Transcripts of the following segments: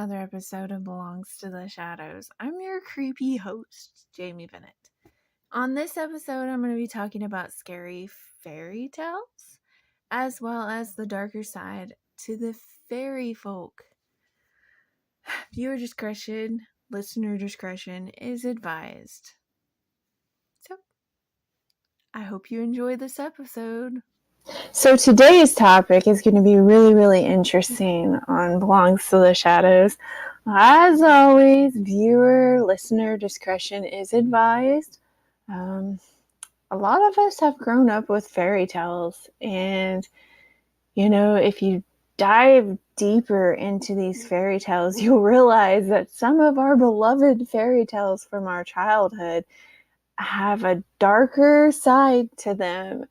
another episode of Belongs to the Shadows. I'm your creepy host, Jaime Bennett. On this episode, I'm going to be talking about scary fairy tales, as well as the darker side to the fairy folk. Viewer discretion, listener discretion is advised. So, I hope you enjoy this episode. So today's topic is going to be really interesting on Belongs to the Shadows. As always, viewer, listener discretion is advised. A lot of us have grown up with fairy tales, and if you dive deeper into these fairy tales, you'll realize that some of our beloved fairy tales from our childhood have a darker side to them.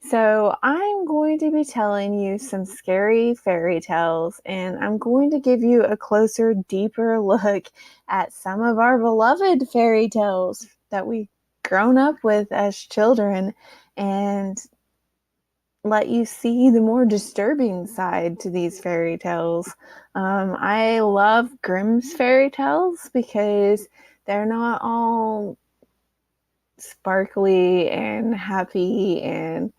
So I'm going to be telling you some scary fairy tales, and I'm going to give you a closer, deeper look at some of our beloved fairy tales that we've grown up with as children, and let you see the more disturbing side to these fairy tales. I love Grimm's fairy tales because they're not all sparkly and happy and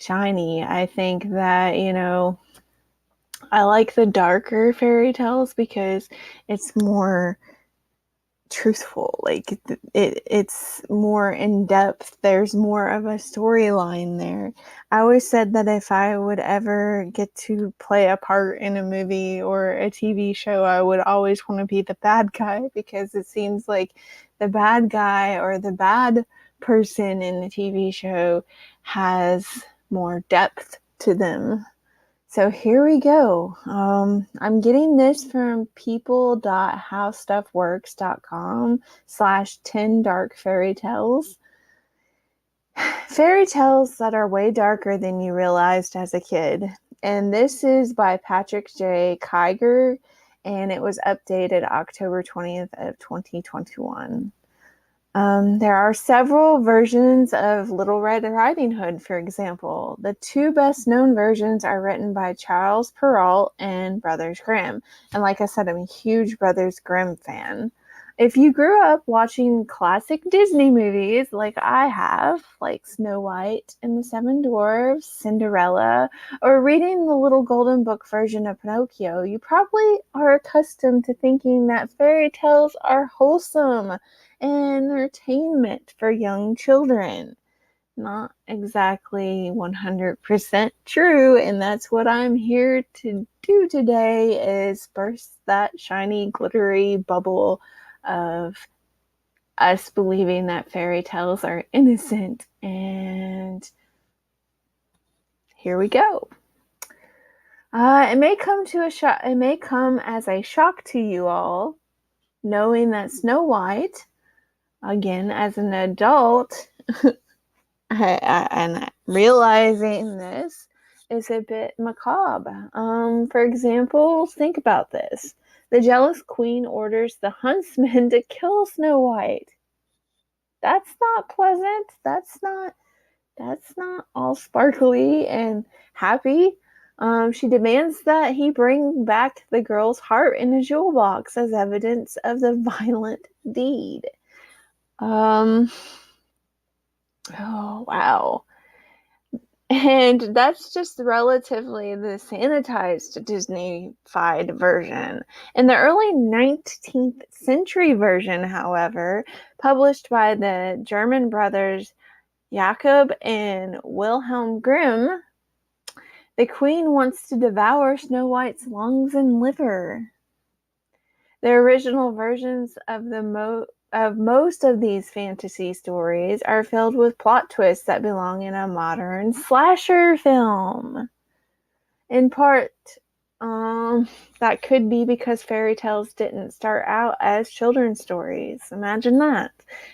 shiny. I think that, I like the darker fairy tales because it's more truthful. Like it's more in depth. There's more of a storyline there. I always said that if I would ever get to play a part in a movie or a TV show, I would always want to be the bad guy, because it seems like the bad guy or the bad person in the TV show has more depth to them. So here we go. I'm getting this from people.howstuffworks.com/10 dark fairy tales. Fairy tales that are way darker than you realized as a kid. And this is by Patrick J. Kiger, and it was updated October 20th of 2021. There are several versions of Little Red Riding Hood, for example. The two best-known versions are written by Charles Perrault and Brothers Grimm. And like I said, I'm a huge Brothers Grimm fan. If you grew up watching classic Disney movies like I have, like Snow White and the Seven Dwarfs, Cinderella, or reading the Little Golden Book version of Pinocchio, you probably are accustomed to thinking that fairy tales are wholesome entertainment for young children. Not exactly 100% true, and that's what I'm here to do today, is burst that shiny, glittery bubble of us believing that fairy tales are innocent. And here we go. It may come as a shock to you all, knowing that Snow White, again, as an adult, and realizing this is a bit macabre. For example, think about this. The jealous queen orders the huntsman to kill Snow White. That's not pleasant. That's not all sparkly and happy. She demands that he bring back the girl's heart in a jewel box as evidence of the violent deed. Oh, wow. And that's just relatively the sanitized Disney-fied version. In the early 19th century version, however, published by the German brothers Jakob and Wilhelm Grimm, the queen wants to devour Snow White's lungs and liver. The original versions of most of these fantasy stories are filled with plot twists that belong in a modern slasher film. In part, that could be because fairy tales didn't start out as children's stories. Imagine that.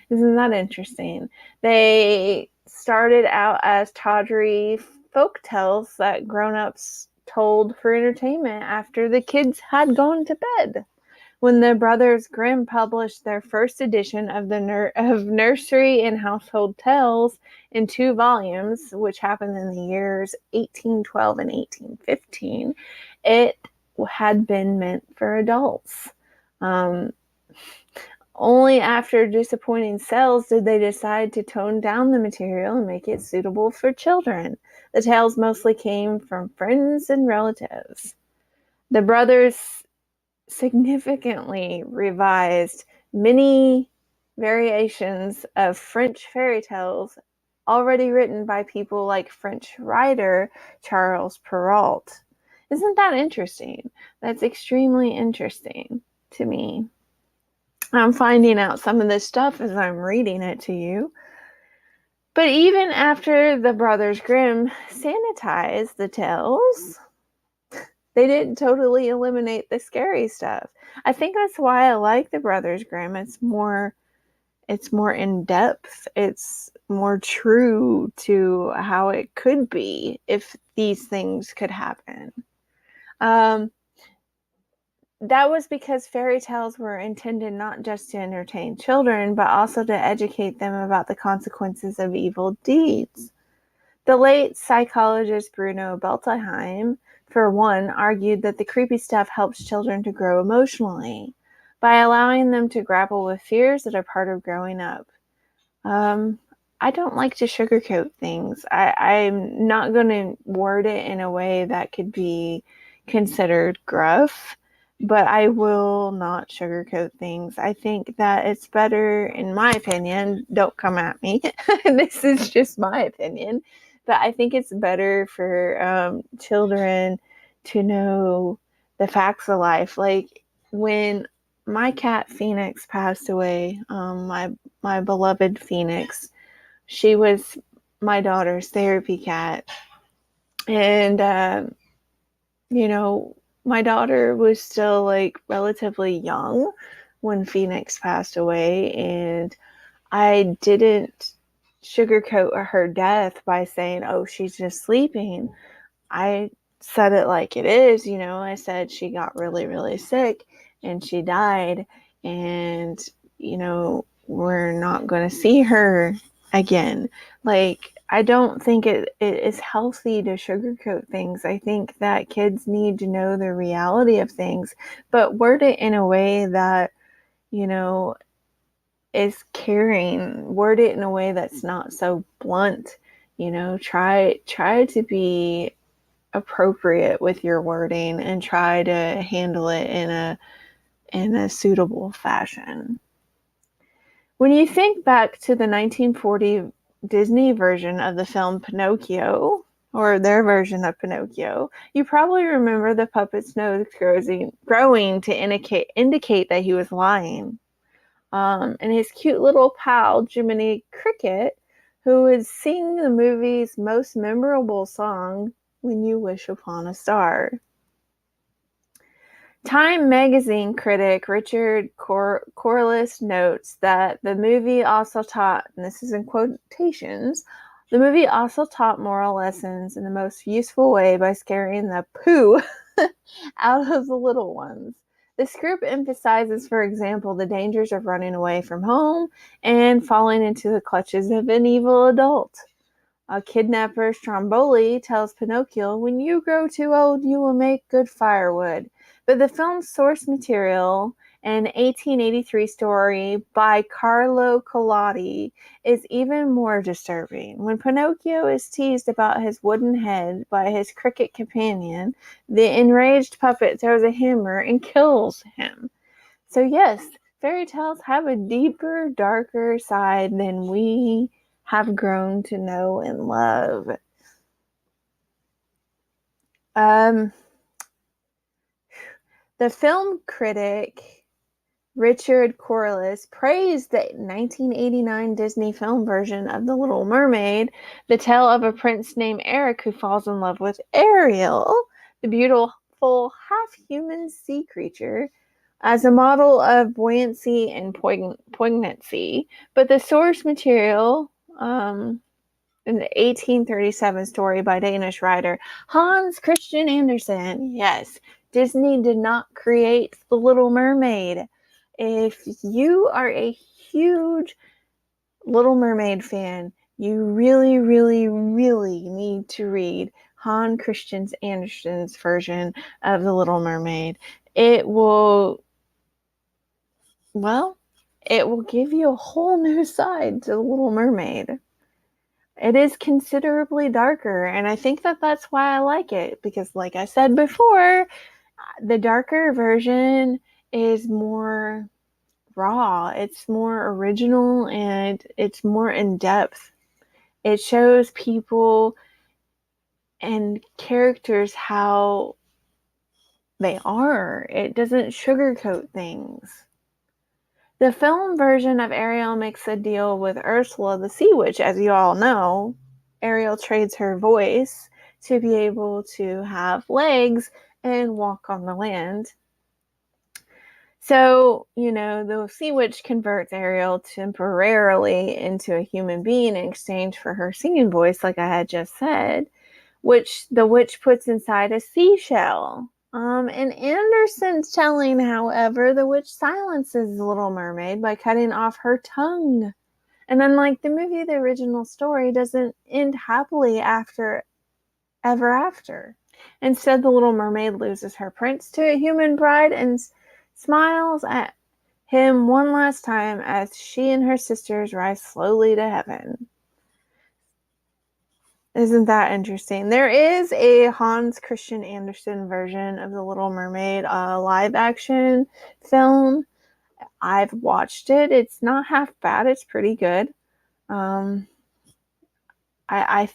Isn't that interesting? They started out as tawdry folk tales that grown-ups told for entertainment after the kids had gone to bed. When the Brothers Grimm published their first edition of Nursery and Household Tales in 2 volumes, which happened in the years 1812 and 1815, it had been meant for adults. Only after disappointing sales did they decide to tone down the material and make it suitable for children. The tales mostly came from friends and relatives. The brothers significantly revised many variations of French fairy tales already written by people like French writer Charles Perrault. Isn't that interesting? That's extremely interesting to me. I'm finding out some of this stuff as I'm reading it to you. But even after the Brothers Grimm sanitized the tales, they didn't totally eliminate the scary stuff. I think that's why I like the Brothers Grimm. It's more in depth. It's more true to how it could be if these things could happen. That was because fairy tales were intended not just to entertain children, but also to educate them about the consequences of evil deeds. The late psychologist Bruno Belterheim, for one, argued that the creepy stuff helps children to grow emotionally by allowing them to grapple with fears that are part of growing up. I don't like to sugarcoat things. I'm not going to word it in a way that could be considered gruff, but I will not sugarcoat things. I think that it's better, in my opinion, don't come at me. This is just my opinion, but I think it's better for children to know the facts of life. Like when my cat Phoenix passed away, my beloved Phoenix, she was my daughter's therapy cat. And, my daughter was still like relatively young when Phoenix passed away. And I didn't sugarcoat her death by saying, oh, she's just sleeping. I said it like it is. I said she got really, really sick and she died. And, we're not going to see her again. Like, I don't think it is healthy to sugarcoat things. I think that kids need to know the reality of things, but word it in a way that, is caring. Word it in a way that's not so blunt. Try to be appropriate with your wording and try to handle it in a suitable fashion. When you think back to the 1940 Disney version of the film Pinocchio, or their version of Pinocchio, you probably remember the puppet's nose growing to indicate that he was lying. And his cute little pal, Jiminy Cricket, who would sing the movie's most memorable song, When You Wish Upon a Star. Time magazine critic Richard Corliss notes that the movie also taught, and this is in quotations, the movie also taught moral lessons in the most useful way by scaring the poo out of the little ones. The script emphasizes, for example, the dangers of running away from home and falling into the clutches of an evil adult. A kidnapper, Stromboli, tells Pinocchio, when you grow too old, you will make good firewood. But the film's source material, an 1883 story by Carlo Collodi, is even more disturbing. When Pinocchio is teased about his wooden head by his cricket companion, the enraged puppet throws a hammer and kills him. So yes, fairy tales have a deeper, darker side than we have grown to know and love. The film critic Richard Corliss praised the 1989 Disney film version of The Little Mermaid, the tale of a prince named Eric who falls in love with Ariel, the beautiful half-human sea creature, as a model of buoyancy and poignancy. But the source material, an 1837 story by Danish writer Hans Christian Andersen. Yes, Disney did not create The Little Mermaid. If you are a huge Little Mermaid fan, you really, really, really need to read Hans Christian Andersen's version of The Little Mermaid. It will well, it will give you a whole new side to The Little Mermaid. It is considerably darker, and I think that that's why I like it, because like I said before, the darker version is more raw, it's more original, and it's more in depth. It shows people and characters how they are. It doesn't sugarcoat things. The film version of Ariel makes a deal with Ursula the Sea Witch, as you all know. Ariel trades her voice to be able to have legs and walk on the land. So, the Sea Witch converts Ariel temporarily into a human being in exchange for her singing voice, like I had just said, which the witch puts inside a seashell. In Anderson's telling, however, the witch silences the Little Mermaid by cutting off her tongue. And unlike the movie, the original story doesn't end happily ever after. Instead, the Little Mermaid loses her prince to a human bride and smiles at him one last time as she and her sisters rise slowly to heaven. Isn't that interesting? There is a Hans Christian Andersen version of The Little Mermaid, a live action film. I've watched it. It's not half bad. It's pretty good. I I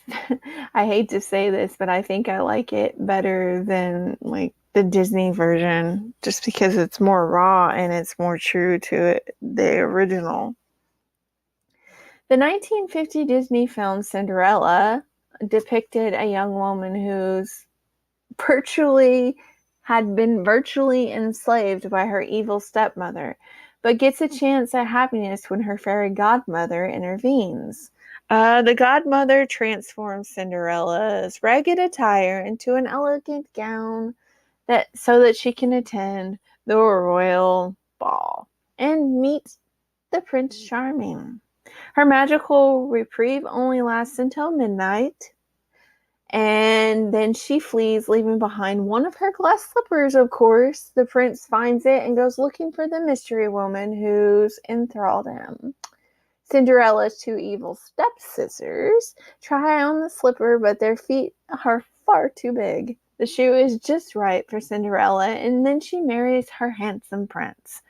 hate to say this, but I think I like it better than like the Disney version, just because it's more raw and it's more true to the original. The 1950 Disney film Cinderella depicted a young woman who's had been virtually enslaved by her evil stepmother, but gets a chance at happiness when her fairy godmother intervenes. The godmother transforms Cinderella's ragged attire into an elegant gown so that she can attend the royal ball and meet the Prince Charming. Her magical reprieve only lasts until midnight, and then she flees, leaving behind one of her glass slippers, of course. The prince finds it and goes looking for the mystery woman who's enthralled him. Cinderella's two evil stepsisters try on the slipper, but their feet are far too big. The shoe is just right for Cinderella, and then she marries her handsome prince.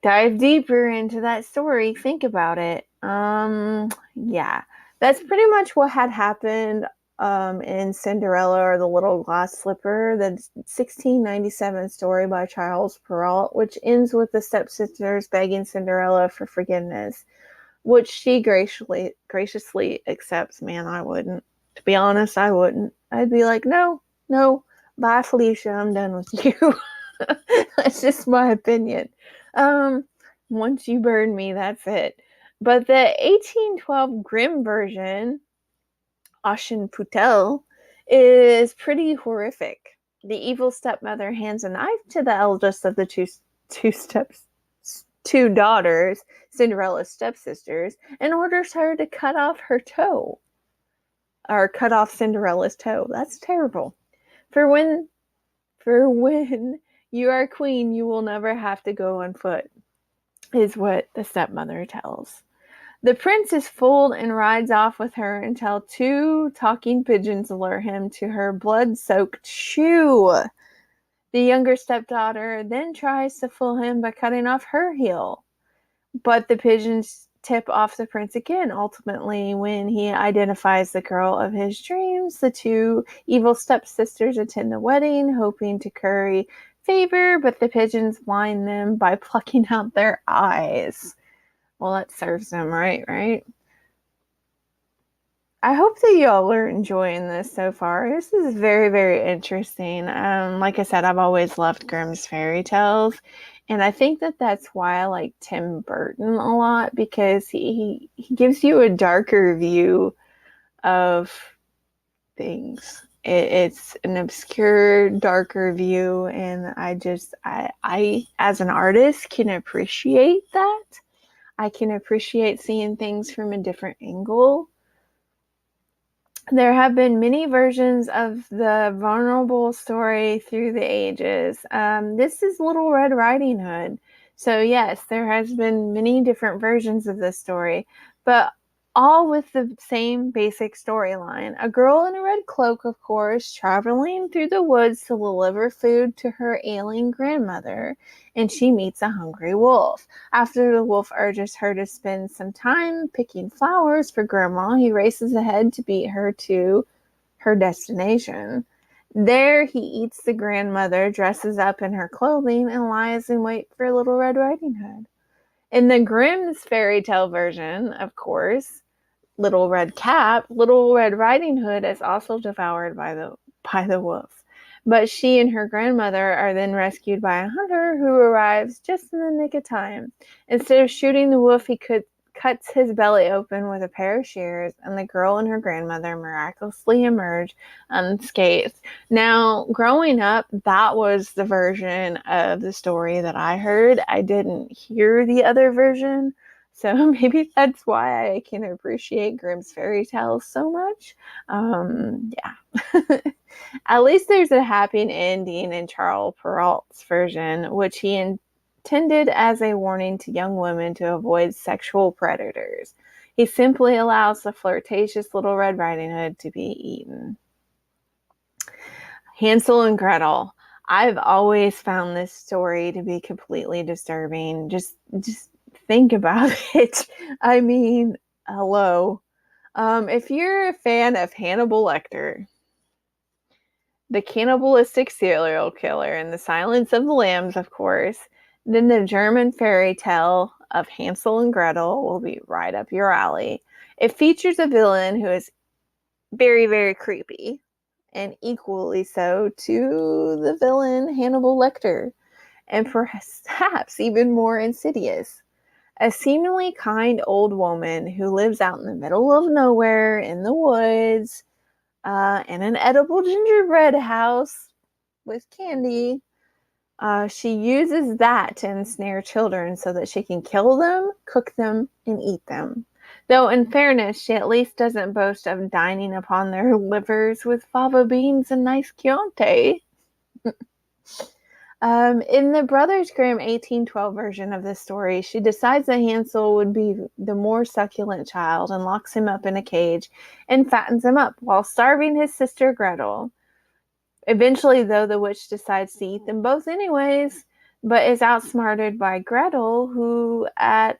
Dive deeper into that story, think about it. Yeah, that's pretty much what had happened in Cinderella or the Little Glass Slipper, the 1697 story by Charles Perrault, which ends with the stepsisters begging Cinderella for forgiveness, which she graciously accepts. Man, I wouldn't. To be honest, I wouldn't. I'd be like, no, bye, Felicia, I'm done with you. That's just my opinion. Once you burn me, that's it. But the 1812 Grimm version, Ashen Putel, is pretty horrific. The evil stepmother hands a knife to the eldest of the two daughters, Cinderella's stepsisters, and orders her to cut off her toe. Or cut off Cinderella's toe. That's terrible. For when you are queen, you will never have to go on foot, is what the stepmother tells. The prince is fooled and rides off with her until two talking pigeons lure him to her blood-soaked shoe. The younger stepdaughter then tries to fool him by cutting off her heel, but the pigeons tip off the prince again. Ultimately, when he identifies the girl of his dreams, the two evil stepsisters attend the wedding, hoping to curry favor, but the pigeons blind them by plucking out their eyes. Well, that serves them right? I hope that y'all are enjoying this so far. This is very, very interesting. Like I said, I've always loved Grimm's fairy tales, and I think that that's why I like Tim Burton a lot, because he gives you a darker view of things. It's an obscure, darker view, and I as an artist can appreciate that. I can appreciate seeing things from a different angle. There have been many versions of the vulnerable story through the ages. This is Little Red Riding Hood. So yes, there has been many different versions of this story, but all with the same basic storyline. A girl in a red cloak, of course, traveling through the woods to deliver food to her ailing grandmother, and she meets a hungry wolf. After the wolf urges her to spend some time picking flowers for Grandma, he races ahead to beat her to her destination. There he eats the grandmother, dresses up in her clothing, and lies in wait for Little Red Riding Hood. In the Grimm's fairy tale version, of course, Little Red Cap, Little Red Riding Hood is also devoured by the wolf. But she and her grandmother are then rescued by a hunter who arrives just in the nick of time. Instead of shooting the wolf, he cuts his belly open with a pair of shears, and the girl and her grandmother miraculously emerge unscathed. Now, growing up, that was the version of the story that I heard. I didn't hear the other version. So maybe that's why I can appreciate Grimm's fairy tales so much. Yeah. At least there's a happy ending in Charles Perrault's version, which he intended as a warning to young women to avoid sexual predators. He simply allows the flirtatious Little Red Riding Hood to be eaten. Hansel and Gretel. I've always found this story to be completely disturbing. Just think about it. I mean, hello. If you're a fan of Hannibal Lecter, the cannibalistic serial killer, and The Silence of the Lambs, of course, then the German fairy tale of Hansel and Gretel will be right up your alley. It features a villain who is very, very creepy, and equally so to the villain Hannibal Lecter, and perhaps even more insidious. A seemingly kind old woman who lives out in the middle of nowhere in the woods in an edible gingerbread house with candy. She uses that to ensnare children so that she can kill them, cook them, and eat them. Though, in fairness, she at least doesn't boast of dining upon their livers with fava beans and nice Chianti. In the Brothers Grimm 1812 version of this story, she decides that Hansel would be the more succulent child and locks him up in a cage and fattens him up while starving his sister Gretel. Eventually, though, the witch decides to eat them both anyways, but is outsmarted by Gretel, who, at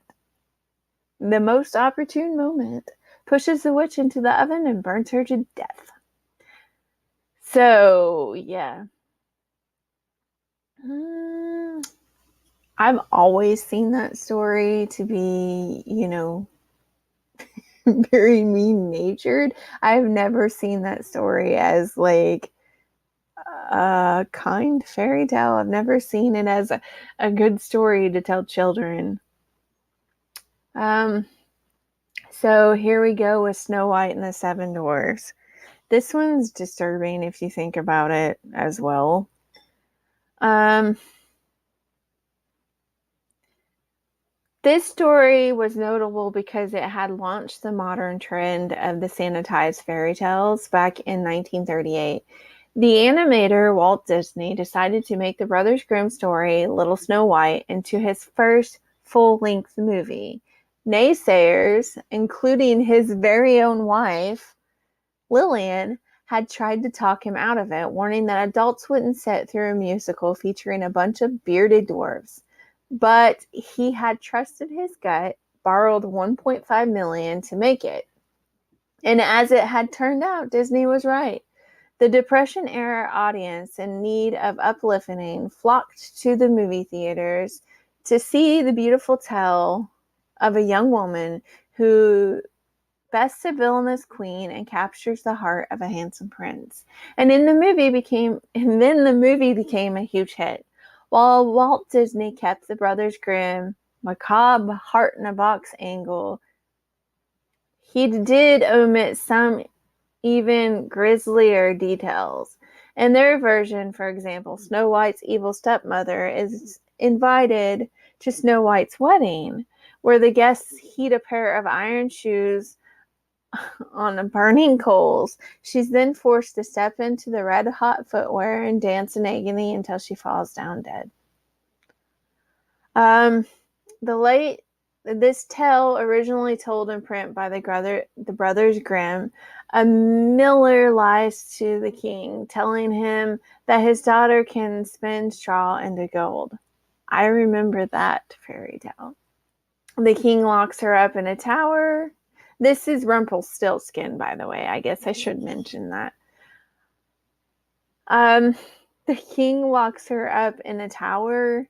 the most opportune moment, pushes the witch into the oven and burns her to death. So, yeah. I've always seen that story to be, very mean-natured. I've never seen that story as, like, a kind fairy tale. I've never seen it as a good story to tell children. So here we go with Snow White and the Seven Dwarfs. This one's disturbing if you think about it as well. This story was notable because it had launched the modern trend of the sanitized fairy tales back in 1938. The animator, Walt Disney, decided to make the Brothers Grimm story, Little Snow White, into his first full-length movie. Naysayers, including his very own wife, Lillian, had tried to talk him out of it, warning that adults wouldn't sit through a musical featuring a bunch of bearded dwarves. But he had trusted his gut, borrowed $1.5 million to make it. And as it had turned out, Disney was right. The Depression-era audience in need of uplifting flocked to the movie theaters to see the beautiful tale of a young woman who bests a villainous queen and captures the heart of a handsome prince. And then the movie became a huge hit. While Walt Disney kept the Brothers Grimm macabre heart-in-a-box angle, he did omit some even grislier details. In their version, for example, Snow White's evil stepmother is invited to Snow White's wedding, where the guests heat a pair of iron shoes on the burning coals. She's then forced to step into the red-hot footwear and dance in agony until she falls down dead. This tale, originally told in print by the brothers Grimm, a miller lies to the king, telling him that his daughter can spin straw into gold. I remember that fairy tale. The king locks her up in a tower. This is Rumpelstiltskin, by the way. I guess I should mention that. The king locks her up in a tower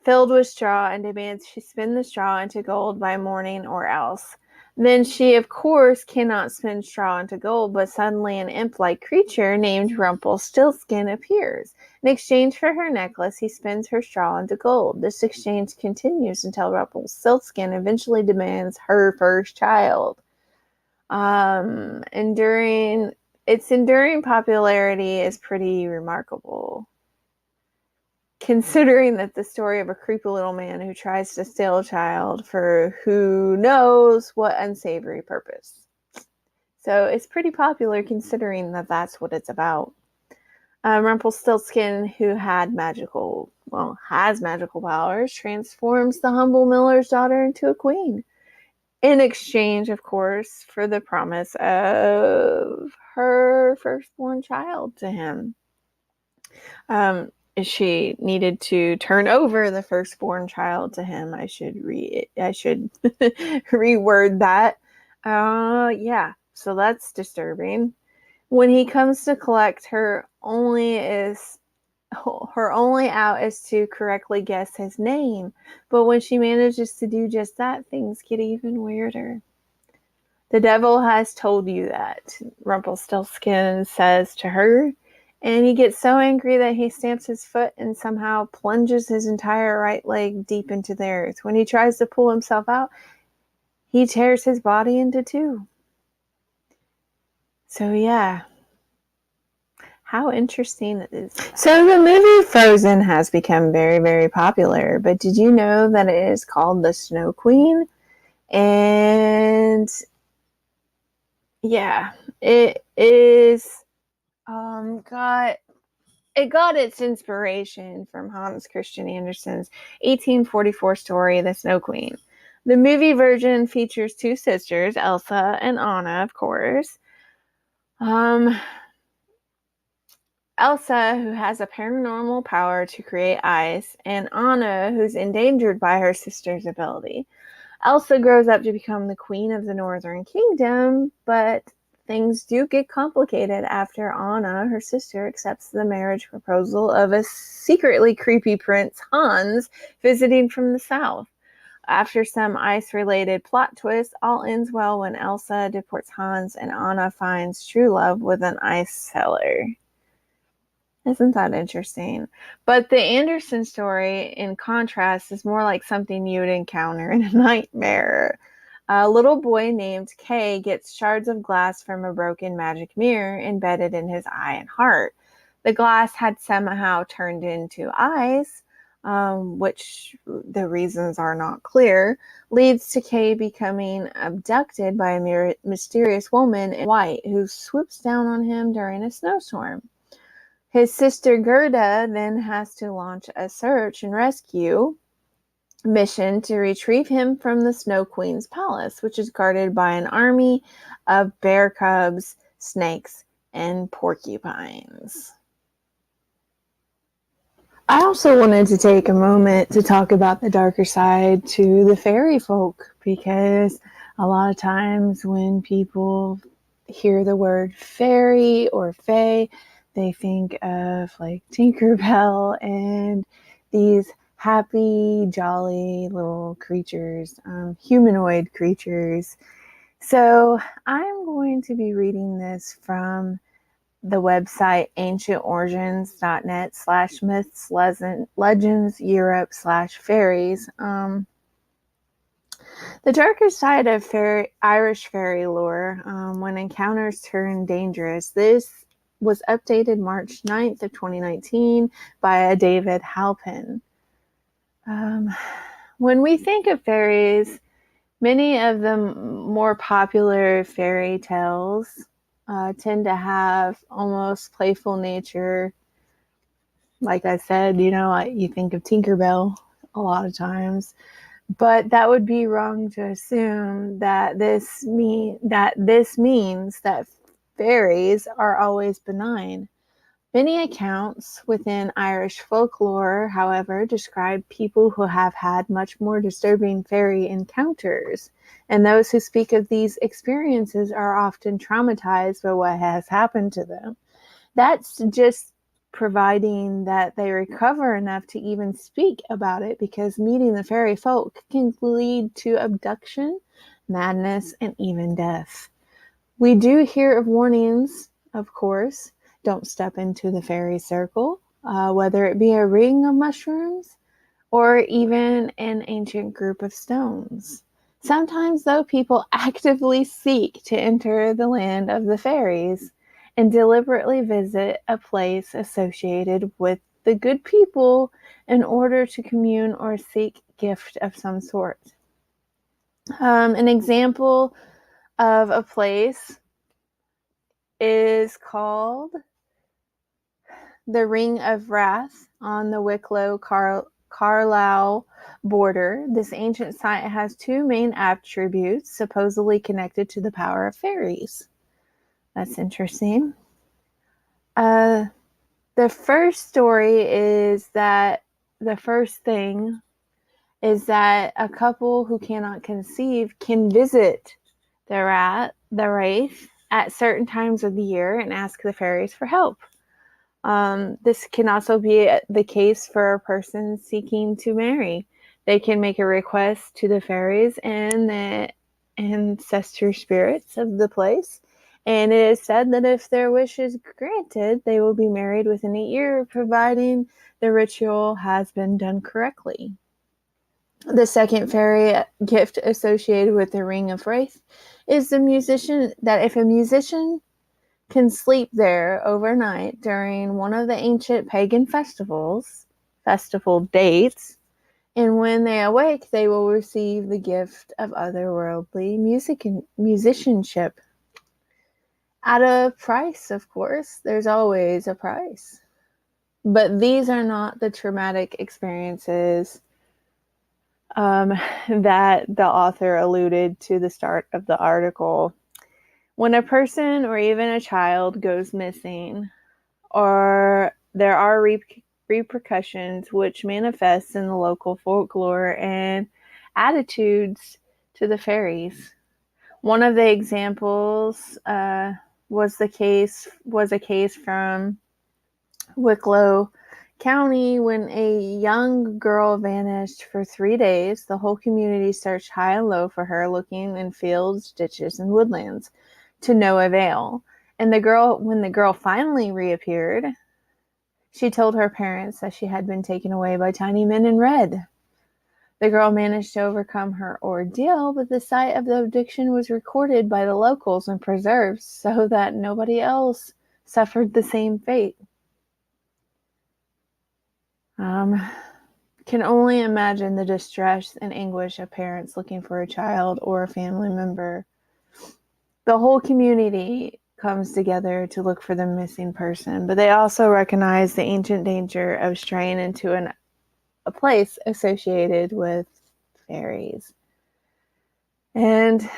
filled with straw and demands she spin the straw into gold by morning or else. Then she, of course, cannot spin straw into gold, but suddenly an imp-like creature named Rumpelstiltskin appears. In exchange for her necklace, he spins her straw into gold. This exchange continues until Rumpelstiltskin eventually demands her first child. Its enduring popularity is pretty remarkable, considering that the story of a creepy little man who tries to steal a child for who knows what unsavory purpose. So it's pretty popular considering that that's what it's about. Rumpelstiltskin, who has magical powers, transforms the humble miller's daughter into a queen. In exchange, of course, for the promise of her firstborn child to him. She needed to turn over the firstborn child to him. I should reword that. Yeah, so that's disturbing. When he comes to collect her, only out is to correctly guess his name. But when she manages to do just that, things get even weirder. The devil has told you that, Rumpelstiltskin says to her. And he gets so angry that he stamps his foot and somehow plunges his entire right leg deep into the earth. When he tries to pull himself out, he tears his body into two. So yeah, how interesting it is. So the movie Frozen has become very, very popular, but did you know that it is called the Snow Queen? And yeah, it is it got its inspiration from Hans Christian Andersen's 1844 story, The Snow Queen. The movie version features two sisters, Elsa and Anna, of course. Elsa, who has a paranormal power to create ice, and Anna, who's endangered by her sister's ability. Elsa grows up to become the queen of the Northern Kingdom, but things do get complicated after Anna, her sister, accepts the marriage proposal of a secretly creepy Prince Hans visiting from the south. After some ice-related plot twists, all ends well when Elsa deports Hans and Anna finds true love with an ice seller. Isn't that interesting? But the Andersen story, in contrast, is more like something you would encounter in a nightmare. A little boy named Kay gets shards of glass from a broken magic mirror embedded in his eye and heart. The glass had somehow turned into ice, which the reasons are not clear, leads to Kay becoming abducted by a mysterious woman in white who swoops down on him during a snowstorm. His sister Gerda then has to launch a search and rescue mission to retrieve him from the Snow Queen's palace, which is guarded by an army of bear cubs, snakes, and porcupines. I also wanted to take a moment to talk about the darker side to the fairy folk, because a lot of times when people hear the word fairy or fae, they think of like Tinkerbell and these happy, jolly little creatures, humanoid creatures. So I'm going to be reading this from the website ancientorigins.net/myths/legends Europe/fairies. The darker side of Irish fairy lore, when encounters turn dangerous. This was updated March 9th of 2019 by David Halpin. When we think of fairies, Many of the more popular fairy tales tend to have almost playful nature. Like I said, you think of Tinkerbell a lot of times, but that would be wrong to assume that this means that fairies are always benign. Many accounts within Irish folklore, however, describe people who have had much more disturbing fairy encounters, and those who speak of these experiences are often traumatized by what has happened to them. That's just providing that they recover enough to even speak about it, because meeting the fairy folk can lead to abduction, madness, and even death. We do hear of warnings, of course. Don't step into the fairy circle, whether it be a ring of mushrooms or even an ancient group of stones. Sometimes, though, people actively seek to enter the land of the fairies and deliberately visit a place associated with the good people in order to commune or seek gift of some sort. An example of a place is called the Ring of Wrath on the Wicklow-Carlisle border. This ancient site has two main attributes supposedly connected to the power of fairies. That's interesting. The first thing is that a couple who cannot conceive can visit the wraith at certain times of the year and ask the fairies for help. This can also be the case for a person seeking to marry. They can make a request to the fairies and the ancestor spirits of the place, and it is said that if their wish is granted, they will be married within a year, providing the ritual has been done correctly. The second fairy gift associated with the Ring of Wraith is if a musician can sleep there overnight during one of the ancient pagan festival dates, and when they awake, they will receive the gift of otherworldly musicianship. At a price, of course. There's always a price. But these are not the traumatic experiences that the author alluded to the start of the article. When a person or even a child goes missing, or there are repercussions which manifest in the local folklore and attitudes to the fairies. One of the examples was a case from Wicklow County when a young girl vanished for 3 days. The whole community searched high and low for her, looking in fields, ditches, and woodlands, to no avail. And when the girl finally reappeared, she told her parents that she had been taken away by tiny men in red. The girl managed to overcome her ordeal, but the site of the abduction was recorded by the locals and preserved so that nobody else suffered the same fate. Can only imagine the distress and anguish of parents looking for a child or a family member. The whole community comes together to look for the missing person, but they also recognize the ancient danger of straying into a place associated with fairies. And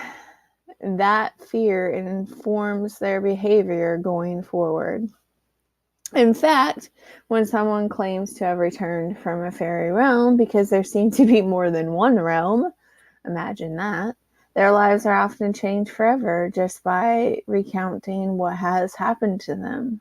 that fear informs their behavior going forward. In fact, when someone claims to have returned from a fairy realm, because there seem to be more than one realm, imagine that, their lives are often changed forever just by recounting what has happened to them.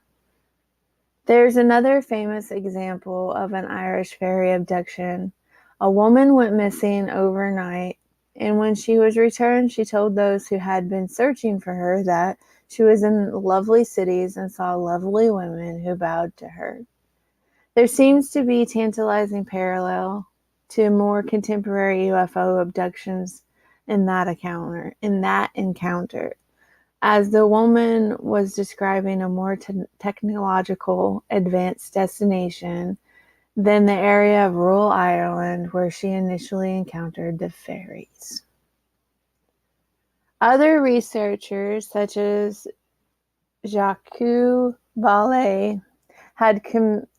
There's another famous example of an Irish fairy abduction. A woman went missing overnight, and when she was returned, she told those who had been searching for her that she was in lovely cities and saw lovely women who bowed to her. There seems to be a tantalizing parallel to more contemporary UFO abductions in that encounter, as the woman was describing a more technological advanced destination than the area of rural Ireland where she initially encountered the fairies. Other researchers, such as Jacques Vallée, had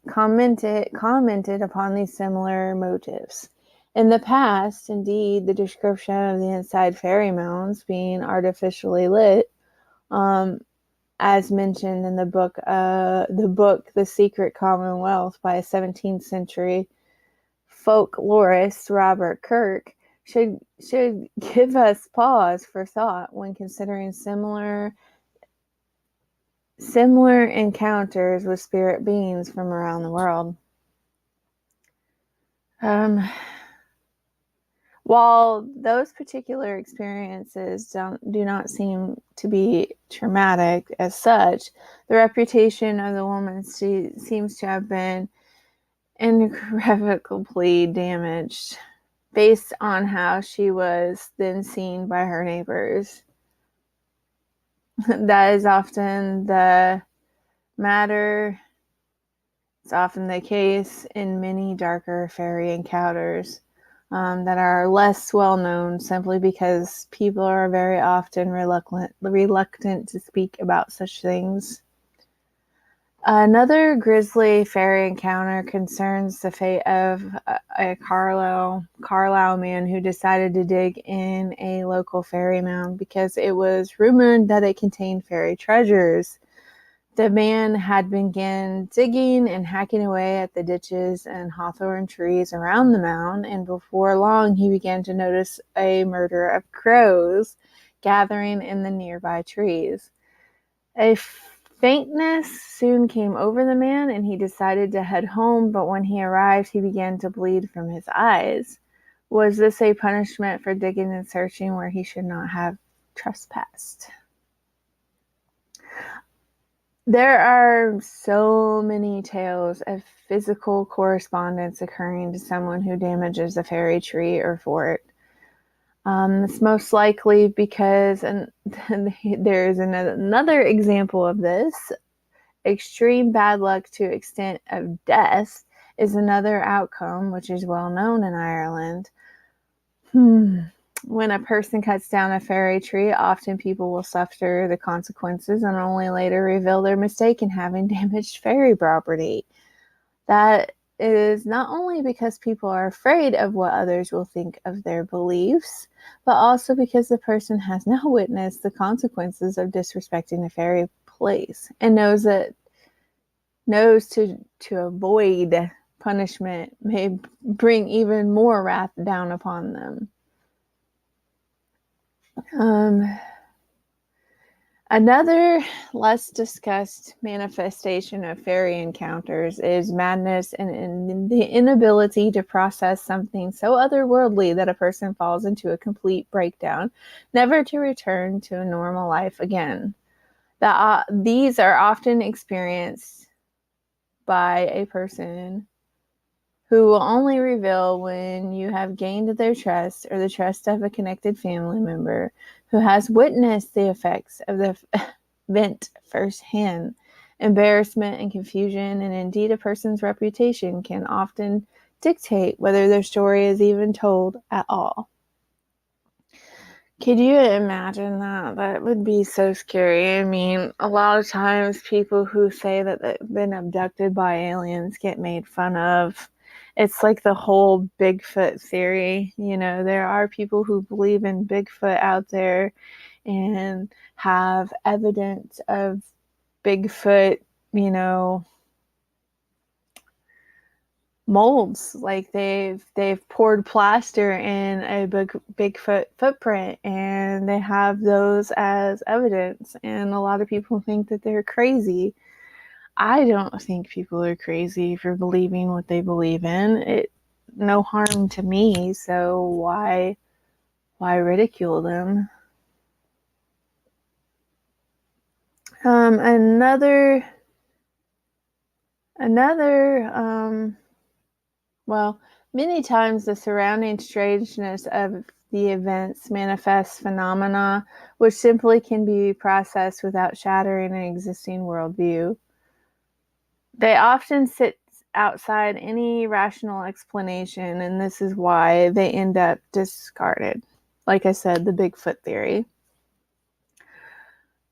commented upon these similar motifs. In the past, indeed, the description of the inside fairy mounds being artificially lit, as mentioned in the book The Secret Commonwealth by a 17th century folklorist Robert Kirk, should give us pause for thought when considering similar encounters with spirit beings from around the world. While those particular experiences do not seem to be traumatic as such, the reputation of the woman seems to have been irrevocably damaged based on how she was then seen by her neighbors. That is often the matter. It's often the case in many darker fairy encounters that are less well known, simply because people are very often reluctant to speak about such things. Another grisly fairy encounter concerns the fate of a Carlisle man who decided to dig in a local fairy mound because it was rumored that it contained fairy treasures. The man had begun digging and hacking away at the ditches and hawthorn trees around the mound, and before long he began to notice a murder of crows gathering in the nearby trees. A faintness soon came over the man, and he decided to head home, but when he arrived, he began to bleed from his eyes. Was this a punishment for digging and searching where he should not have trespassed? There are so many tales of physical correspondence occurring to someone who damages a fairy tree or fort. It's most likely because, and there is another example of this, extreme bad luck to extent of death is another outcome which is well known in Ireland. When a person cuts down a fairy tree, often people will suffer the consequences and only later reveal their mistake in having damaged fairy property. That is not only because people are afraid of what others will think of their beliefs, but also because the person has now witnessed the consequences of disrespecting a fairy place and knows to avoid punishment may bring even more wrath down upon them. Another less discussed manifestation of fairy encounters is madness and the inability to process something so otherworldly that a person falls into a complete breakdown, never to return to a normal life again. These are often experienced by a person who will only reveal when you have gained their trust or the trust of a connected family member who has witnessed the effects of the event firsthand. Embarrassment and confusion, and indeed a person's reputation, can often dictate whether their story is even told at all. Could you imagine that? That would be so scary. I mean, a lot of times people who say that they've been abducted by aliens get made fun of. It's like the whole Bigfoot theory. You know, there are people who believe in Bigfoot out there and have evidence of Bigfoot, you know, molds. Like they've poured plaster in a Bigfoot footprint and they have those as evidence, and a lot of people think that they're crazy. I don't think people are crazy for believing what they believe in. It no harm to me, so why ridicule them? Well, many times the surrounding strangeness of the events manifests phenomena which simply can be processed without shattering an existing worldview. They often sit outside any rational explanation, and this is why they end up discarded. Like I said, the Bigfoot theory.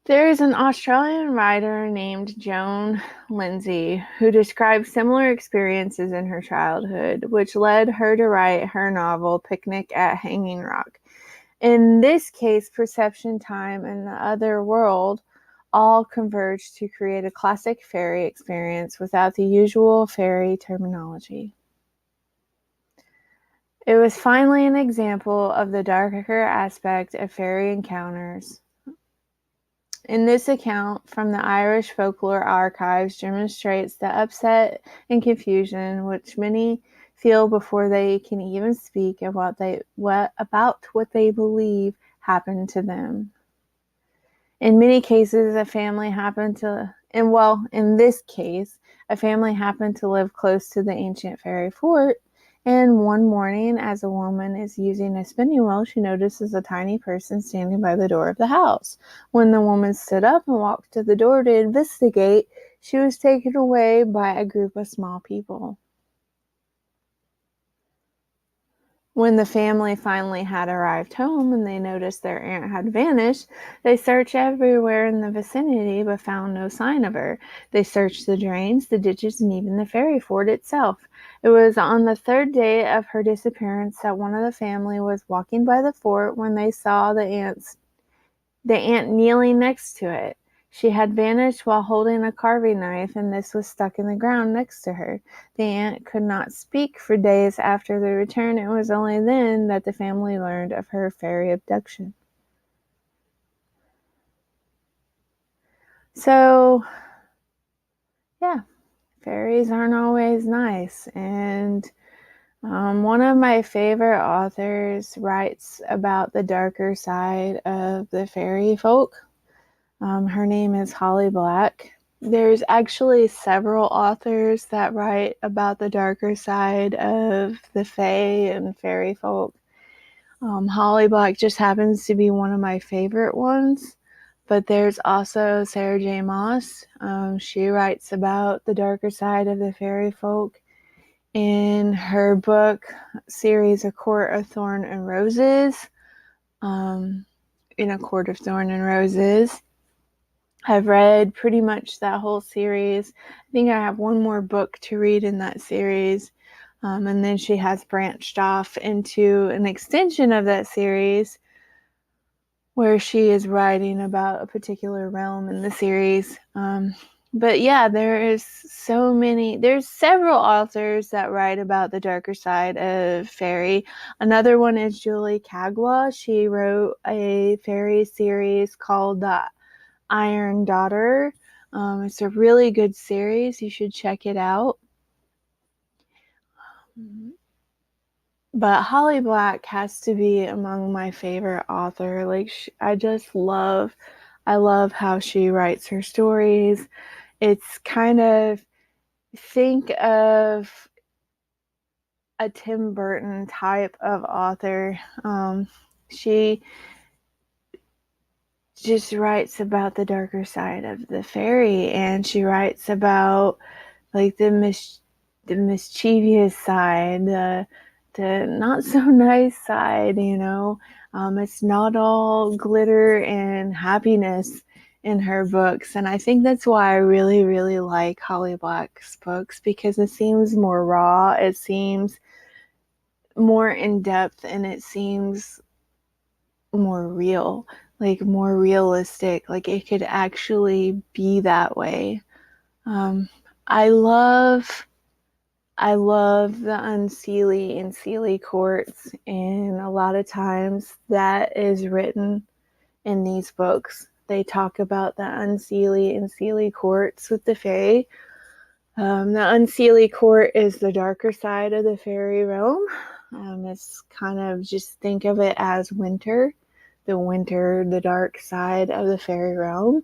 There is an Australian writer named Joan Lindsay who describes similar experiences in her childhood, which led her to write her novel Picnic at Hanging Rock. In this case, perception, time, and the other world all converge to create a classic fairy experience without the usual fairy terminology. It was finally an example of the darker aspect of fairy encounters. In this account from the Irish Folklore Archives demonstrates the upset and confusion which many feel before they can even speak about what they believe happened to them. In many cases, in this case, a family happened to live close to the ancient fairy fort, and one morning, as a woman is using a spinning wheel, she notices a tiny person standing by the door of the house. When the woman stood up and walked to the door to investigate, she was taken away by a group of small people. When the family finally had arrived home and they noticed their aunt had vanished, they searched everywhere in the vicinity but found no sign of her. They searched the drains, the ditches, and even the fairy fort itself. It was on the third day of her disappearance that one of the family was walking by the fort when they saw the aunt kneeling next to it. She had vanished while holding a carving knife, and this was stuck in the ground next to her. The aunt could not speak for days after the return. It was only then that the family learned of her fairy abduction. So, yeah, fairies aren't always nice. And one of my favorite authors writes about the darker side of the fairy folk. Her name is Holly Black. There's actually several authors that write about the darker side of the fae and fairy folk. Holly Black just happens to be one of my favorite ones, but there's also Sarah J. Maas. She writes about the darker side of the fairy folk in her book series A Court of Thorn and Roses. In A Court of Thorn and Roses, I've read pretty much that whole series. I think I have one more book to read in that series. And then she has branched off into an extension of that series where she is writing about a particular realm in the series. But yeah, there's several authors that write about the darker side of fairy. Another one is Julie Kagwa. She wrote a fairy series called The Iron Daughter. It's a really good series. You should check it out. But Holly Black has to be among my favorite author. I love how she writes her stories. It's kind of, think of a Tim Burton type of author. She just writes about the darker side of the fairy, and she writes about like the mischievous side, the not so nice side, it's not all glitter and happiness in her books. And I think that's why I really, really like Holly Black's books, because it seems more raw, it seems more in depth, and it seems more real, like more realistic, like it could actually be that way. I love the unseelie and seelie courts, and a lot of times that is written in these books. They talk about the unseelie and seelie courts with the fae. The unseelie court is the darker side of the fairy realm. It's kind of, just think of it as winter, the dark side of the fairy realm.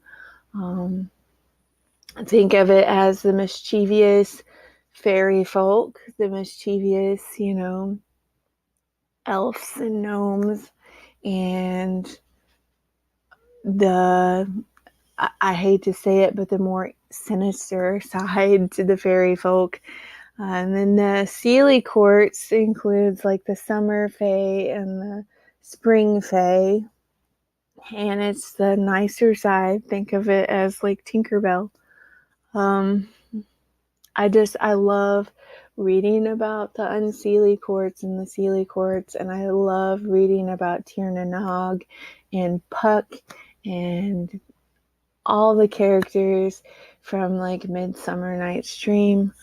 Think of it as the mischievous fairy folk, the mischievous, elves and gnomes, and I hate to say it, but the more sinister side to the fairy folk. And then the seelie courts includes like the summer fae and the spring fae. and it's the nicer side. Think of it as like Tinkerbell. I love reading about the unseelie courts and the seelie courts, and I love reading about Tierna Nog and Puck and all the characters from like Midsummer Night's Dream.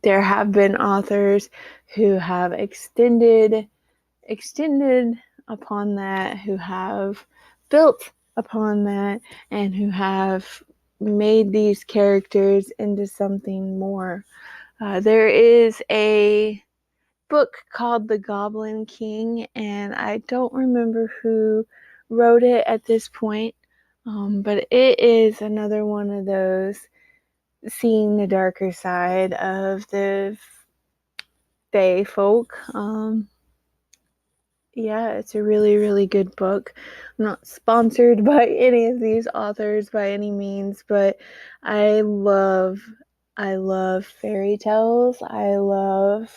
There have been authors who have extended upon that, who have built upon that, and who have made these characters into something more. There is a book called The Goblin King, and I don't remember who wrote it at this point, but it is another one of those seeing the darker side of the Fae folk. Yeah, it's a really, really good book. I'm not sponsored by any of these authors by any means, but I love fairy tales. I love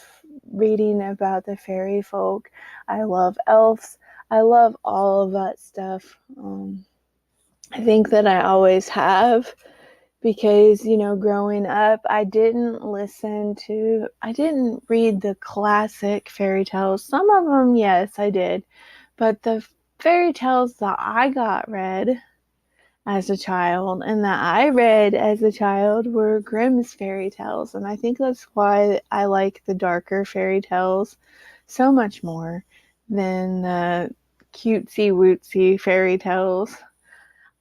reading about the fairy folk. I love elves. I love all of that stuff. I think that I always have, because, growing up, I didn't read the classic fairy tales. Some of them, yes, I did. But the fairy tales that I got read as a child and that I read as a child were Grimm's fairy tales. And I think that's why I like the darker fairy tales so much more than the cutesy wootsy fairy tales.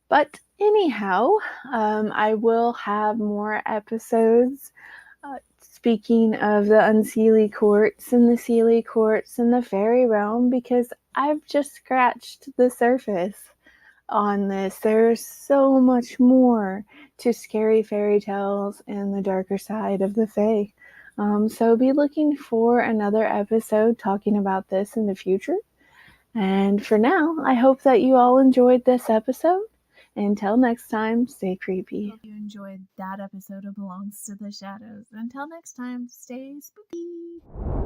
But anyhow, I will have more episodes speaking of the unseelie courts and the seelie courts and the fairy realm, because I've just scratched the surface on this. There's so much more to scary fairy tales and the darker side of the fae. So be looking for another episode talking about this in the future. And for now, I hope that you all enjoyed this episode. Until next time, stay creepy. Hope you enjoyed that episode of Belongs to the Shadows. Until next time, stay spooky.